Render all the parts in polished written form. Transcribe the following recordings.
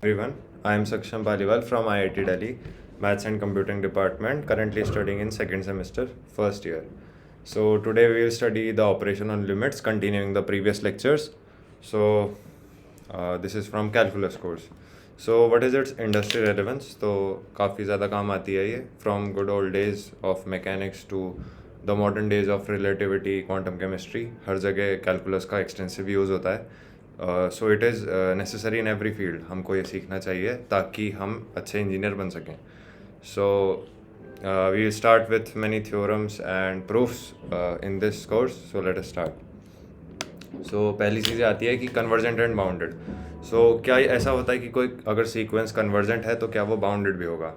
Everyone, I am Saksham Paliwal from IIT Delhi, Maths and Computing Department, currently studying in second semester, first year. So today we will study the operation on limits, continuing the previous lectures. So this is from calculus course. So what is its industry relevance? तो काफ़ी ज़्यादा काम आती है ये from good old days of mechanics to the modern days of relativity, quantum chemistry. हर जगह calculus का extensive use होता है. So it is necessary in every field. हमको ये सीखना चाहिए ताकि हम अच्छे इंजीनियर बन सकें. So we will start with many theorems and proofs in this course. So let us start. So पहली चीज़ें आती है कि कन्वर्जेंट एंड बाउंडेड. सो क्या ऐसा होता है कि कोई अगर सीक्वेंस कन्वर्जेंट है तो क्या वो बाउंडेड भी होगा?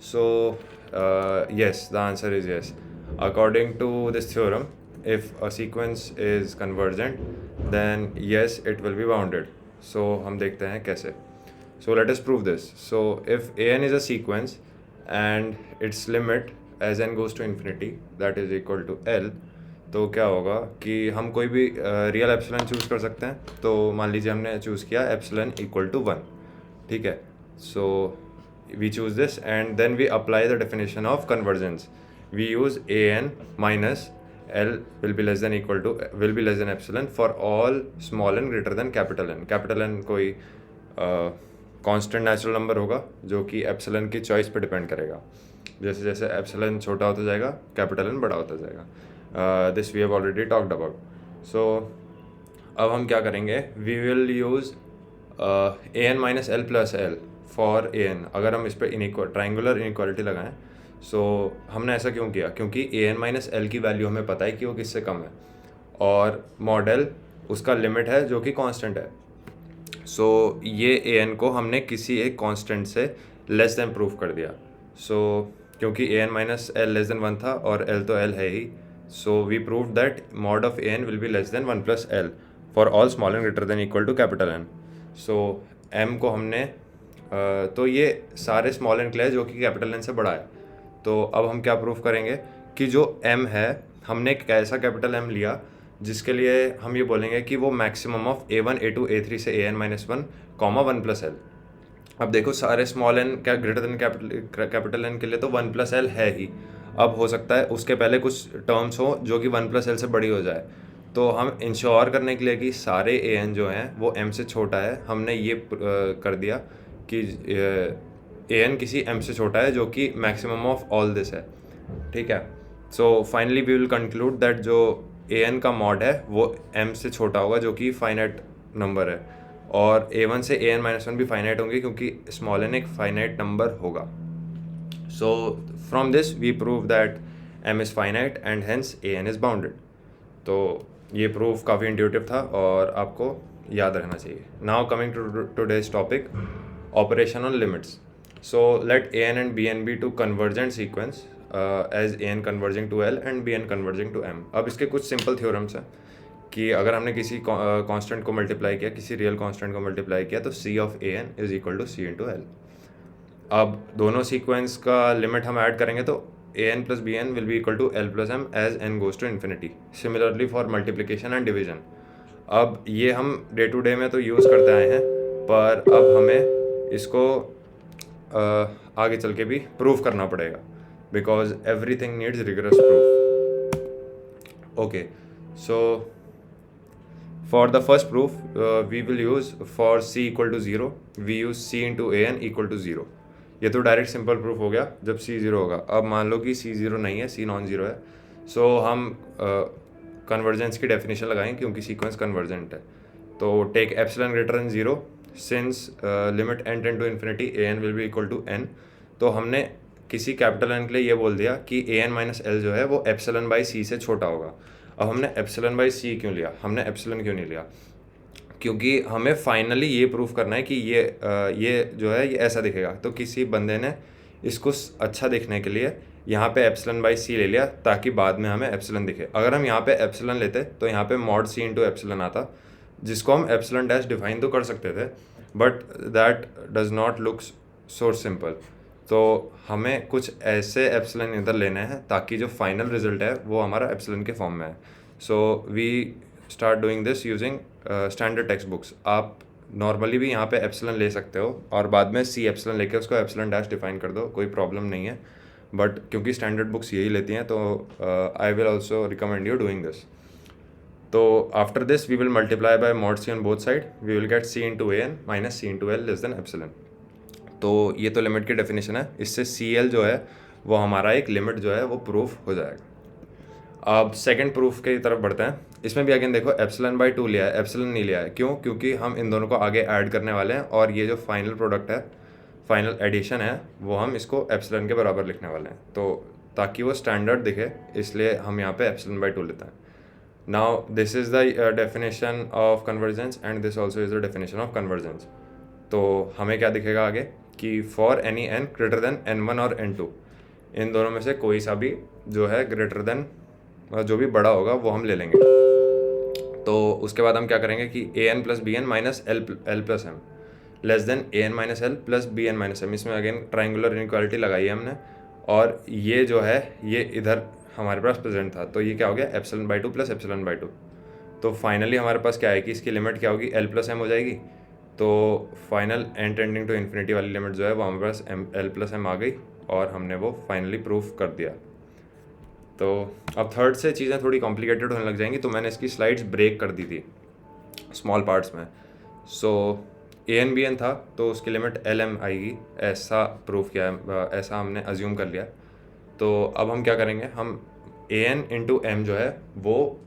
So yes, the answer is yes. According to this theorem, if a sequence is convergent, then yes, it will be bounded. So हम देखते हैं कैसे. So let us prove this. So if an is a sequence and its limit as n goes to infinity, that is equal to L, तो क्या होगा कि हम कोई भी रियल एप्सिलॉन चूज़ कर सकते हैं. तो मान लीजिए हमने चूज़ किया एप्सिलॉन इक्वल टू 1. ठीक है. So we choose this and then we apply the definition of convergence. We use an minus L will be less than epsilon for all small n greater than capital N. Capital N कोई constant natural number होगा जो कि epsilon की choice पे depend करेगा. जैसे जैसे epsilon छोटा होता जाएगा कैपिटल N बड़ा होता जाएगा. This we have already talked about. So अब हम क्या करेंगे, we will use an minus L plus L for an. अगर हम इस पर ट्राइंगुलर इनइक्वालिटी लगाएं. सो हमने ऐसा क्यों किया? क्योंकि ए एन माइनस एल की वैल्यू हमें पता है कि वो किससे कम है और मॉडल उसका लिमिट है जो कि कांस्टेंट है. सो ये ए एन को हमने किसी एक कांस्टेंट से लेस देन प्रूफ कर दिया. सो क्योंकि a n minus L less than 1 था और एल तो एल है ही. So we prove that mod of a n will be less than 1 plus L for all small n greater than equal to capital N. So M को हमने तो ये सारे स्मॉल एन के लिए जो कि कैपिटल एन से बड़ा है. तो अब हम क्या प्रूफ करेंगे कि जो m है हमने एक ऐसा कैपिटल M लिया जिसके लिए हम ये बोलेंगे कि वो maximum of a1 a2 a3 से an minus 1 comma 1 plus L. अब देखो सारे स्मॉल n क्या ग्रेटर देन कैपिटल N के लिए तो 1 प्लस एल है ही. अब हो सकता है उसके पहले कुछ टर्म्स हो जो कि 1 प्लस एल से बड़ी हो जाए. तो हम इंश्योर करने के लिए कि सारे an जो हैं वो m से छोटा है, हमने ये कर दिया कि ए एन किसी एम से छोटा है जो कि मैक्सिमम ऑफ ऑल दिस है. ठीक है. So finally we will conclude that जो ए एन का मॉड है वो एम से छोटा होगा जो कि फाइनाइट नंबर है, और ए वन से ए एन माइनस 1 भी फाइनाइट होंगे क्योंकि स्मॉल एन एक फाइनाइट नंबर होगा. So from this we prove that m is finite and hence a n is bounded. तो ये प्रूफ काफ़ी इंट्यूटिव था और आपको याद रखना चाहिए. Now coming to today's topic, operation on limits. So let an and bn be two convergent sequence as an converging to L and bn converging to M. अब इसके कुछ सिंपल थ्योरम्स हैं कि अगर हमने किसी कांस्टेंट को मल्टीप्लाई किया, किसी रियल कांस्टेंट को मल्टीप्लाई किया तो c of a n is equal to c into l. अब दोनों सीक्वेंस का लिमिट हम ऐड करेंगे तो a n plus b n will be equal to l plus m as n goes to infinity. Similarly for multiplication and division. अब ये हम day to day में तो यूज़ करते आए हैं पर अब हमें इसको आगे चल के भी प्रूफ करना पड़ेगा because everything needs rigorous proof. Okay. So for the first proof we will use for c equal to 0 we use c into a n equal to 0. ये तो डायरेक्ट सिंपल प्रूफ हो गया जब c 0 होगा. अब मान लो कि c 0 नहीं है, c नॉन ज़ीरो है. सो हम कन्वर्जेंस की डेफिनेशन लगाएं क्योंकि सीक्वेंस कन्वर्जेंट है. तो take epsilon greater than 0 since limit n tend to infinity a n will be equal to n. तो हमने किसी कैपिटल n के लिए ये बोल दिया कि ए एन माइनस एल जो है वो एप्सिलॉन बाई सी से छोटा होगा. अब हमने एप्सिलॉन बाई सी क्यों लिया, हमने एप्सिलॉन क्यों नहीं लिया? क्योंकि हमें फाइनली ये प्रूफ करना है कि ये जो है ये ऐसा दिखेगा. तो किसी बंदे ने इसको अच्छा दिखने के लिए यहाँ पे एप्सिलॉन बाई सी ले लिया ताकि बाद में हमें एप्सिलॉन दिखे. अगर हम यहाँ पे एप्सिलॉन लेते तो यहाँ पे मॉड सी इंटू एप्सिलॉन आता जिसको हम एप्सिलॉन डैश डिफाइन तो कर सकते थे but that does not look so simple. तो हमें कुछ ऐसे एप्सिलॉन इधर लेने हैं ताकि जो फाइनल रिजल्ट है वो हमारा एप्सिलॉन के फॉर्म में है. So we start doing this using standard text books. आप नॉर्मली भी यहाँ पे एप्सिलन ले सकते हो और बाद में सी एप्सिलन लेके उसको एप्सिलन डैश डिफाइन कर दो, कोई प्रॉब्लम नहीं है। बट क्योंकि स्टैंडर्ड बुक्स यही लेती हैं तो I will also recommend you doing this. तो after this we will multiply by mod c on both side, we will get c into a n minus c into L less than epsilon. तो ये तो limit की definition है, इससे C L जो है वो हमारा एक लिमिट जो है वो प्रूफ हो जाएगा। अब सेकंड प्रूफ की तरफ बढ़ते हैं। इसमें भी अगेन देखो एप्सिलन बाई 2 लिया है, एप्सिलन नहीं लिया है। क्यों? क्योंकि हम इन दोनों को आगे ऐड करने वाले हैं और ये जो फाइनल प्रोडक्ट है, फाइनल एडिशन है, वो हम इसको एप्सिलन के बराबर लिखने वाले हैं। तो ताकि वो स्टैंडर्ड दिखे इसलिए हम यहाँ पे एप्सिलन बाई 2 लेते हैं। Now this is the definition of convergence and this also is the definition of convergence. तो हमें क्या दिखेगा आगे कि for any n greater than n1 और n2, इन दोनों में से कोई सा भी जो है ग्रेटर देन जो भी बड़ा होगा वो हम ले लेंगे। तो उसके बाद हम क्या करेंगे कि a n plus b n minus L plus M less than a n minus L plus b n minus M. इसमें अगेन ट्राइंगुलर इनइक्वालिटी लगाई है हमने और ये जो है ये इधर हमारे पास प्रेजेंट था, तो ये क्या हो गया epsilon by 2 plus epsilon by 2। तो फाइनली हमारे पास क्या है कि इसकी लिमिट क्या होगी, एल प्लस एम हो जाएगी। तो final n tending to infinity वाली लिमिट जो है वो हमारे पास एल प्लस एम आ गई और हमने वो फाइनली प्रूफ कर दिया। तो अब थर्ड से चीज़ें थोड़ी कॉम्प्लिकेटेड होने लग जाएंगी, तो मैंने इसकी स्लाइड्स ब्रेक कर दी थी स्मॉल पार्ट्स में। सो ए एन बी एन था तो उसकी लिमिट एल एम आएगी, ऐसा प्रूफ किया है, ऐसा हमने अज्यूम कर लिया। तो अब हम क्या करेंगे, हम ए एन इंटू एम जो है वो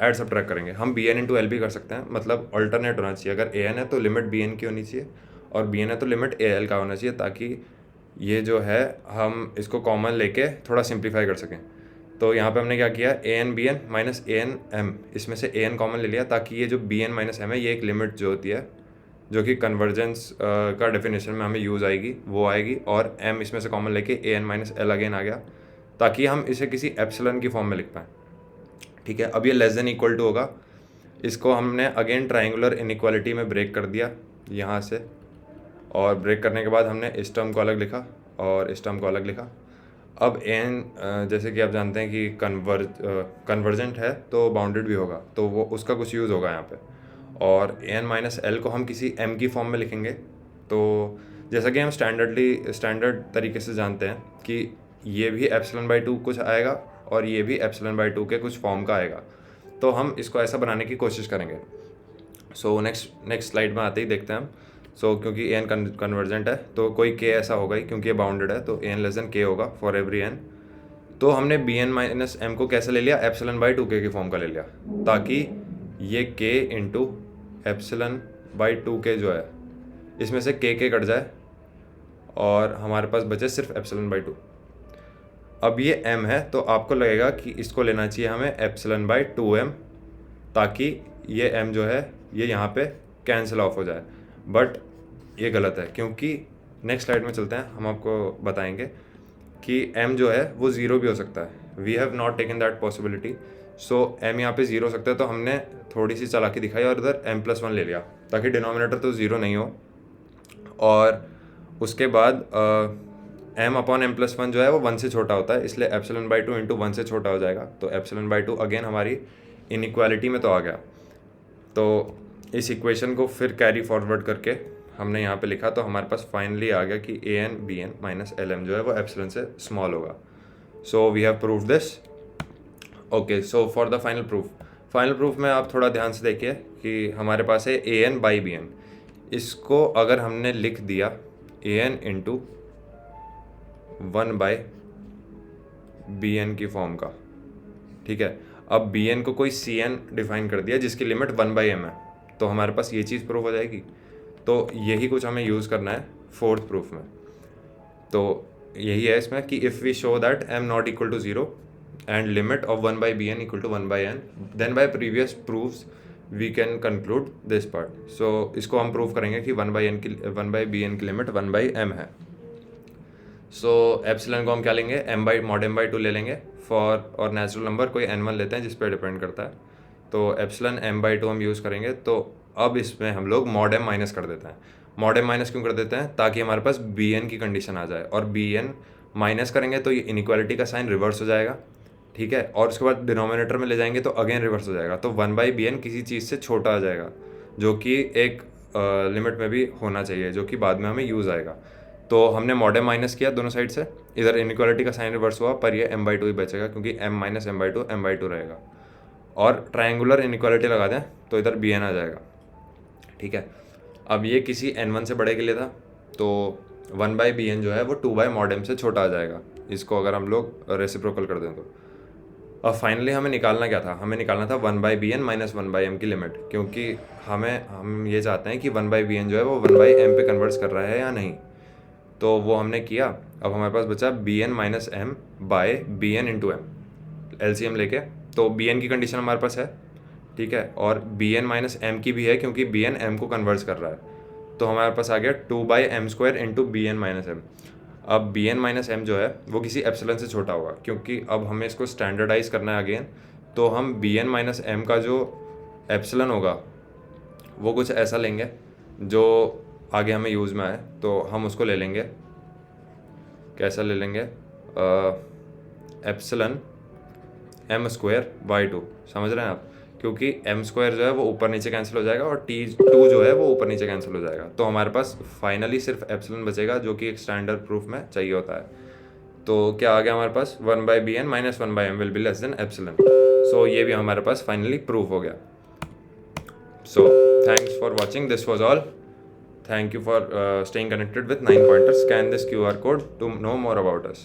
ऐड सब्ट्रैक्ट करेंगे। हम बी एन इंटू एल भी कर सकते हैं, मतलब अल्टरनेट होना चाहिए। अगर ए एन है तो लिमिट बी एन की होनी चाहिए और बी एन है तो लिमिट ए एल का होना चाहिए, ताकि ये जो है हम इसको कॉमन लेके थोड़ा सिंप्लीफाई कर सकें। तो यहाँ पे हमने क्या किया, ए n b n minus A N M, इसमें से ए एन कॉमन ले लिया ताकि ये जो बी एन माइनस एम है ये एक लिमिट जो होती है जो कि कन्वर्जेंस का डेफिनेशन में हमें यूज़ आएगी वो आएगी, और एम इसमें से कॉमन लेके ए एन माइनस एल अगेन आ गया ताकि हम इसे किसी एप्सिलन की फॉर्म में लिख पाएँ। ठीक है, अब ये लेस देन इक्वल टू होगा, इसको हमने अगेन ट्राइंगुलर इनइक्वालिटी में ब्रेक कर दिया यहाँ से, और ब्रेक करने के बाद हमने इस टर्म को अलग लिखा और इस टर्म को अलग लिखा। अब एन जैसे कि आप जानते हैं कि कन्वर्जेंट है तो बाउंडेड भी होगा, तो वो उसका कुछ यूज़ होगा यहाँ पे। और एन माइनस एल को हम किसी एम की फॉर्म में लिखेंगे। तो जैसा कि हम स्टैंडर्ड तरीके से जानते हैं कि ये भी एप्सिलन बाई 2 कुछ आएगा और ये भी एप्सिलन बाई 2 के कुछ फॉर्म का आएगा, तो हम इसको ऐसा बनाने की कोशिश करेंगे। सो नेक्स्ट स्लाइड में आते ही देखते हैं हम। क्योंकि ए एन कन्वर्जेंट है तो कोई के ऐसा होगा ही, क्योंकि ये बाउंडेड है तो ए एन लेस देन के होगा फॉर एवरी एन। तो हमने बी एन माइनस एम को कैसे ले लिया, एप्सिलन बाई 2 के की फॉर्म का ले लिया, ताकि ये के इंटू एप्सिलन बाई 2 के जो है इसमें से के कट जाए और हमारे पास बचे सिर्फ एप्सिलन बाई 2। अब ये m है तो आपको लगेगा कि इसको लेना चाहिए हमें एप्सिलन बाई 2m, ताकि ये m जो है ये यहाँ पे कैंसिल ऑफ हो जाए। बट ये गलत है, क्योंकि नेक्स्ट स्लाइड में चलते हैं, हम आपको बताएंगे कि m जो है वो ज़ीरो भी हो सकता है। We have not taken that possibility. So m यहाँ पे ज़ीरो हो सकता है, तो हमने थोड़ी सी चालाकी दिखाई और उधर m+1 ले लिया ताकि डिनोमिनेटर तो ज़ीरो नहीं हो। और उसके बाद m अपॉन m+1 जो है वो 1 से छोटा होता है, इसलिए एप्सिलन बाई 2 इंटू 1 से छोटा हो जाएगा। तो एप्सिलन बाई 2 अगेन हमारी इनइक्वालिटी में तो आ गया। तो इस इक्वेशन को फिर कैरी फॉरवर्ड करके हमने यहाँ पे लिखा, तो हमारे पास फाइनली आ गया कि a n b n minus L M जो है वो एप्सिलन से स्मॉल होगा। So we have proved this. Okay, so for the final proof में आप थोड़ा ध्यान से देखिए कि हमारे पास है a n by B n. इसको अगर हमने लिख दिया a n into 1 by B N की फॉर्म का, ठीक है। अब बी एन को कोई सी एन डिफाइन कर दिया जिसकी लिमिट 1 बाई एम है, तो हमारे पास ये चीज़ प्रूफ हो जाएगी। तो यही कुछ हमें यूज़ करना है फोर्थ प्रूफ में। तो यही है इसमें कि if we show that M not equal to 0 and limit of 1 by B n equal to 1 by n, then by previous proofs we can conclude this part. So इसको हम प्रूव करेंगे कि 1 बाई बी एन की limit 1 by M है। So epsilon को हम क्या लेंगे, मॉड एम बाई 2 ले लेंगे फॉर, और नेचुरल नंबर कोई n1 लेते हैं जिस पर डिपेंड करता है। तो एप्सिलन m बाई 2 हम यूज़ करेंगे। तो अब इसमें हम लोग मॉड m माइनस कर देते हैं। मॉड m माइनस क्यों कर देते हैं, ताकि हमारे पास bn की कंडीशन आ जाए, और bn माइनस करेंगे तो ये इनइक्वालिटी का साइन रिवर्स हो जाएगा, ठीक है। और उसके बाद डिनोमिनेटर में ले जाएंगे तो अगेन रिवर्स हो जाएगा। तो 1 बाई बी एन किसी चीज़ से छोटा आ जाएगा, जो कि एक लिमिट में भी होना चाहिए, जो कि बाद में हमें यूज़ आएगा। तो हमने मॉड m माइनस किया दोनों साइड से, इधर इनइक्वालिटी का साइन रिवर्स हुआ, पर ये m/2 ही बचेगा क्योंकि m माइनस m/2 m/2 रहेगा। और ट्रायंगुलर इनइक्वालिटी लगा दें तो इधर bn आ जाएगा, ठीक है। अब ये किसी n1 से बड़े के लिए था, तो 1/bn जो है वो 2/mod m से छोटा आ जाएगा, इसको अगर हम लोग रेसिप्रोकल कर दें तो। अब फाइनली हमें निकालना क्या था, हमें निकालना था 1/bn माइनस 1/m की लिमिट, क्योंकि हम ये चाहते हैं कि 1/bn जो है वो 1/m पे कन्वर्ट्स कर रहा है या नहीं। तो वो हमने किया। अब हमारे पास बचा bn minus m by bn into m, LCM लेके। तो bn की कंडीशन हमारे पास है, ठीक है, और bn माइनस m की भी है क्योंकि bn m को कन्वर्ट्स कर रहा है। तो हमारे पास आ गया 2/m² into bn minus m। अब bn माइनस m जो है वो किसी एप्सिलॉन से छोटा होगा, क्योंकि अब हमें इसको स्टैंडर्डाइज करना है अगेन। तो हम bn माइनस m का जो एप्सिलॉन होगा वो कुछ ऐसा लेंगे जो आगे हमें यूज़ में आए। तो हम उसको ले लेंगे, कैसा ले लेंगे, एप्सिलॉन m²/2, समझ रहे हैं आप, क्योंकि m² जो है वो ऊपर नीचे कैंसिल हो जाएगा और t2 जो है वो ऊपर नीचे कैंसिल हो जाएगा। तो हमारे पास फाइनली सिर्फ एप्सिलॉन बचेगा, जो कि एक स्टैंडर्ड प्रूफ में चाहिए होता है। तो क्या आ गया हमारे पास, 1/bn minus 1/m will be less than epsilon. So ये भी हमारे पास फाइनली प्रूफ हो गया। So thanks for watching, this was all. Thank you for staying connected with 9 Pointers. Scan this QR code to know more about us.